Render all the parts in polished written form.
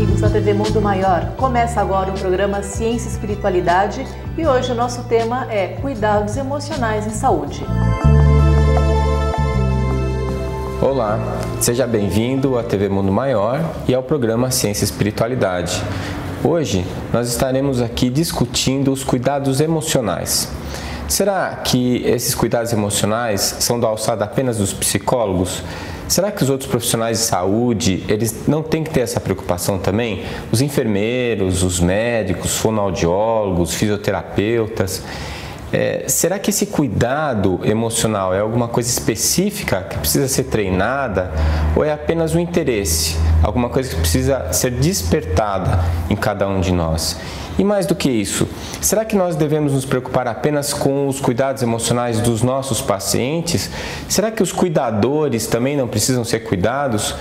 amigos da TV Mundo Maior. Começa agora o programa Ciência e Espiritualidade e hoje o nosso tema é Cuidados Emocionais em Saúde. Olá, seja bem-vindo à TV Mundo Maior e ao programa Ciência e Espiritualidade. Hoje nós estaremos aqui discutindo os cuidados emocionais. Será que esses cuidados emocionais são da alçada apenas dos psicólogos? Será que os outros profissionais de saúde, eles não têm que ter essa preocupação também? Os enfermeiros, os médicos, fonoaudiólogos, fisioterapeutas. Será que esse cuidado emocional é alguma coisa específica que precisa ser treinada ou é apenas um interesse, alguma coisa que precisa ser despertada em cada um de nós? E mais do que isso, será que nós devemos nos preocupar apenas com os cuidados emocionais dos nossos pacientes? Será que os cuidadores também não precisam ser cuidados?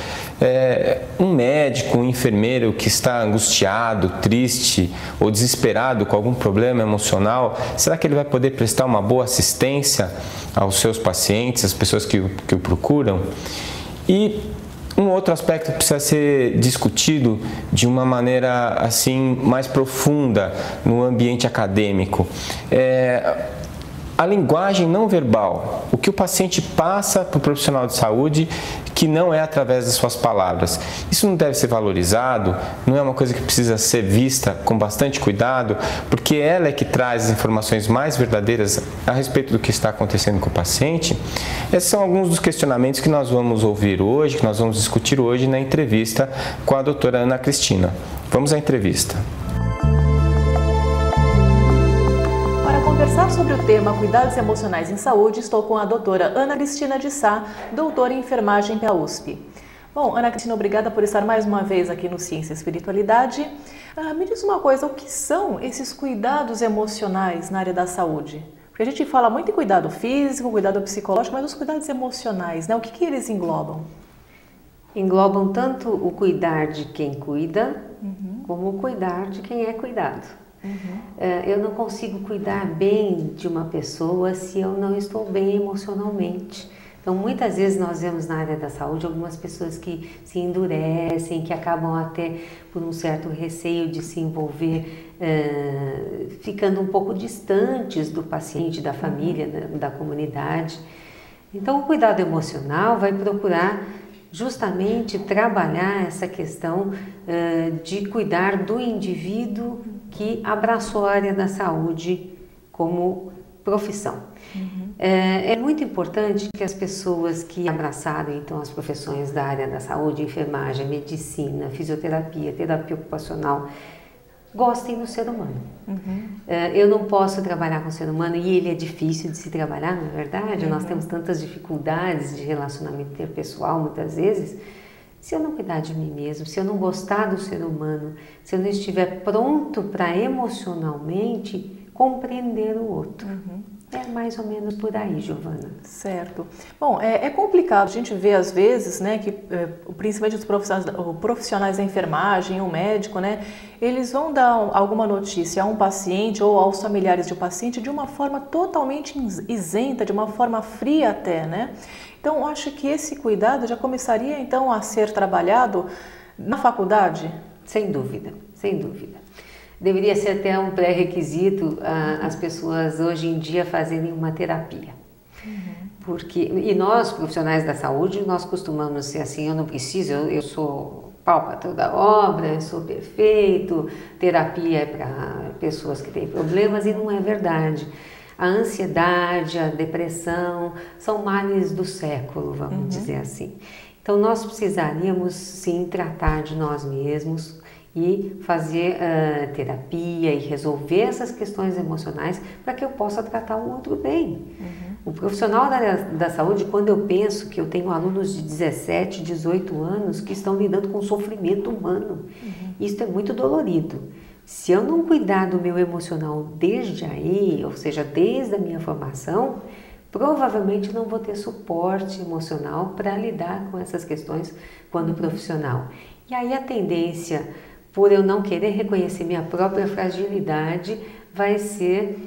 Um médico, um enfermeiro que está angustiado, triste ou desesperado com algum problema emocional, será que ele vai poder prestar uma boa assistência aos seus pacientes, às pessoas que o procuram? E um outro aspecto que precisa ser discutido de uma maneira assim mais profunda no ambiente acadêmico é a linguagem não verbal, o que o paciente passa para o profissional de saúde que não é através das suas palavras. Isso não deve ser valorizado, não é uma coisa que precisa ser vista com bastante cuidado, porque ela é que traz as informações mais verdadeiras a respeito do que está acontecendo com o paciente. Esses são alguns dos questionamentos que nós vamos ouvir hoje, que nós vamos discutir hoje na entrevista com a doutora Ana Cristina. Vamos à entrevista. Para conversar sobre o tema Cuidados Emocionais em Saúde, estou com a doutora Ana Cristina de Sá, doutora em enfermagem pela USP. Bom, Ana Cristina, obrigada por estar mais uma vez aqui no Ciência e Espiritualidade. Me diz uma coisa, o que são esses cuidados emocionais na área da saúde? Porque a gente fala muito em cuidado físico, cuidado psicológico, mas os cuidados emocionais, né? O que eles englobam? Englobam tanto o cuidar de quem cuida, como o cuidar de quem é cuidado. Eu não consigo cuidar bem de uma pessoa se eu não estou bem emocionalmente. Então, muitas vezes nós vemos na área da saúde algumas pessoas que se endurecem, que acabam até por um certo receio de se envolver, ficando um pouco distantes do paciente, da família, da comunidade. Então, o cuidado emocional vai procurar justamente trabalhar essa questão de cuidar do indivíduo que abraçou a área da saúde como profissão. É muito importante que as pessoas que abraçaram então as profissões da área da saúde, enfermagem, medicina, fisioterapia, terapia ocupacional, gostem do ser humano. Eu não posso trabalhar com o ser humano e ele é difícil de se trabalhar, não é verdade? Nós temos tantas dificuldades de relacionamento interpessoal muitas vezes. Se eu não cuidar de mim mesmo, se eu não gostar do ser humano, se eu não estiver pronto para emocionalmente compreender o outro. É mais ou menos por aí, Giovana. Certo. Bom, é complicado. A gente vê às vezes, né, que principalmente os profissionais da enfermagem, o médico, né, eles vão dar alguma notícia a um paciente ou aos familiares de um paciente de uma forma totalmente isenta, de uma forma fria até, né? Então, acho que esse cuidado já começaria então a ser trabalhado na faculdade? Sem dúvida, sem dúvida. Deveria ser até um pré-requisito as pessoas hoje em dia fazerem uma terapia. E nós, profissionais da saúde, nós costumamos ser assim, eu não preciso, eu sou pau para toda obra, eu sou perfeito, terapia é para pessoas que têm problemas, e não é verdade. A ansiedade, a depressão são males do século, vamos dizer assim. Então nós precisaríamos sim tratar de nós mesmos e fazer terapia e resolver essas questões emocionais para que eu possa tratar o outro bem. O profissional da saúde, quando eu penso que eu tenho alunos de 17, 18 anos que estão lidando com sofrimento humano, isso é muito dolorido. Se eu não cuidar do meu emocional desde aí, ou seja, desde a minha formação, provavelmente não vou ter suporte emocional para lidar com essas questões quando profissional. E aí a tendência, por eu não querer reconhecer minha própria fragilidade, vai ser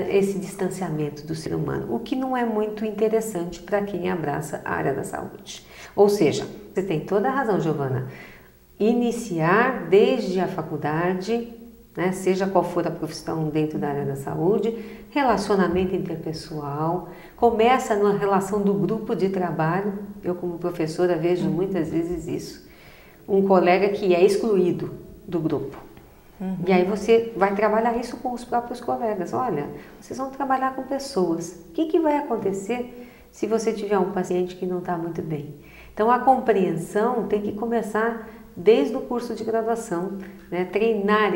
esse distanciamento do ser humano, o que não é muito interessante para quem abraça a área da saúde. Ou seja, você tem toda a razão, Giovana. iniciar desde a faculdade, né, seja qual for a profissão dentro da área da saúde, relacionamento interpessoal, começa na relação do grupo de trabalho. Eu, como professora, vejo muitas vezes isso. Um colega que é excluído do grupo. E aí você vai trabalhar isso com os próprios colegas. Olha, vocês vão trabalhar com pessoas. O que vai acontecer se você tiver um paciente que não está muito bem? Então, a compreensão tem que começar desde o curso de graduação, né? Treinar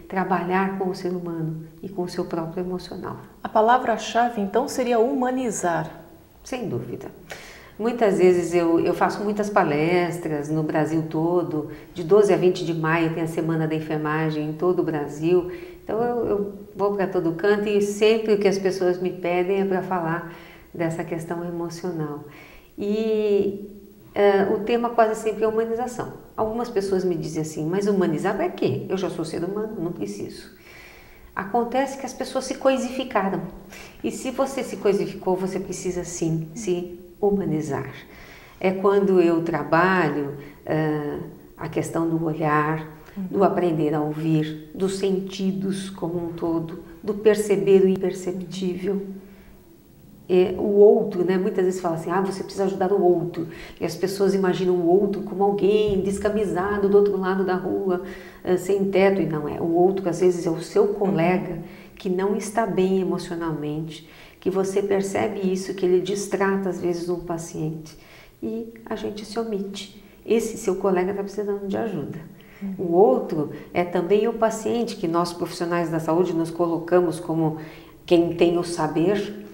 trabalhar com o ser humano e com o seu próprio emocional. A palavra-chave, então, seria humanizar. Sem dúvida. Muitas vezes eu faço muitas palestras no Brasil todo. De 12 a 20 de maio tem a Semana da Enfermagem em todo o Brasil. Então eu vou para todo canto e sempre o que as pessoas me pedem é para falar dessa questão emocional. E o tema quase sempre é humanização. Algumas pessoas me dizem assim, mas humanizar para quê? Eu já sou ser humano, não preciso. Acontece que as pessoas se coisificaram. E se você se coisificou, você precisa sim se humanizar. É quando eu trabalho a questão do olhar, do aprender a ouvir, dos sentidos como um todo, do perceber o imperceptível. O outro, né? Muitas vezes fala assim, você precisa ajudar o outro. E as pessoas imaginam o outro como alguém descamisado do outro lado da rua, sem teto, e não é. O outro, às vezes, é o seu colega que não está bem emocionalmente, que você percebe isso, que ele distrata, às vezes, um paciente. E a gente se omite. Esse seu colega está precisando de ajuda. O outro é também o paciente, que nós, profissionais da saúde, nos colocamos como quem tem o saber.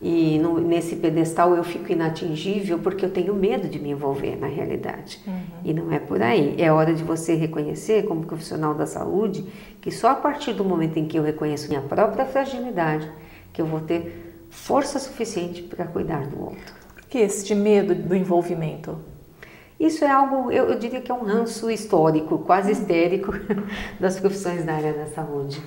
E nesse pedestal eu fico inatingível porque eu tenho medo de me envolver na realidade. E não é por aí. É hora de você reconhecer, como profissional da saúde, que só a partir do momento em que eu reconheço minha própria fragilidade, que eu vou ter força suficiente para cuidar do outro. Por que este medo do envolvimento? Isso é algo, eu diria que é um ranço histórico, quase histérico, das profissões da área da saúde.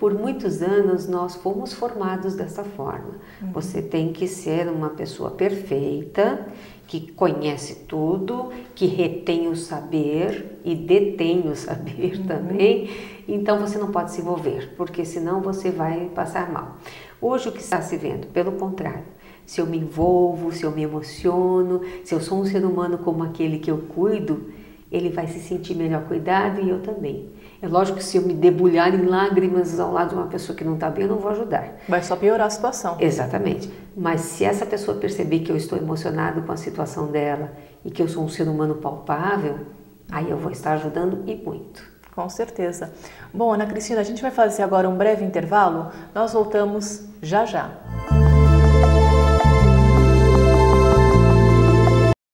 Por muitos anos nós fomos formados dessa forma. Você tem que ser uma pessoa perfeita, que conhece tudo, que retém o saber e detém o saber também. Então você não pode se envolver, porque senão você vai passar mal. Hoje o que está se vendo? Pelo contrário. Se eu me envolvo, se eu me emociono, se eu sou um ser humano como aquele que eu cuido, ele vai se sentir melhor cuidado e eu também. É lógico que se eu me debulhar em lágrimas ao lado de uma pessoa que não está bem, eu não vou ajudar. Vai só piorar a situação. Exatamente. Mas se essa pessoa perceber que eu estou emocionado com a situação dela e que eu sou um ser humano palpável, aí eu vou estar ajudando e muito. Com certeza. Bom, Ana Cristina, a gente vai fazer agora um breve intervalo. Nós voltamos já já.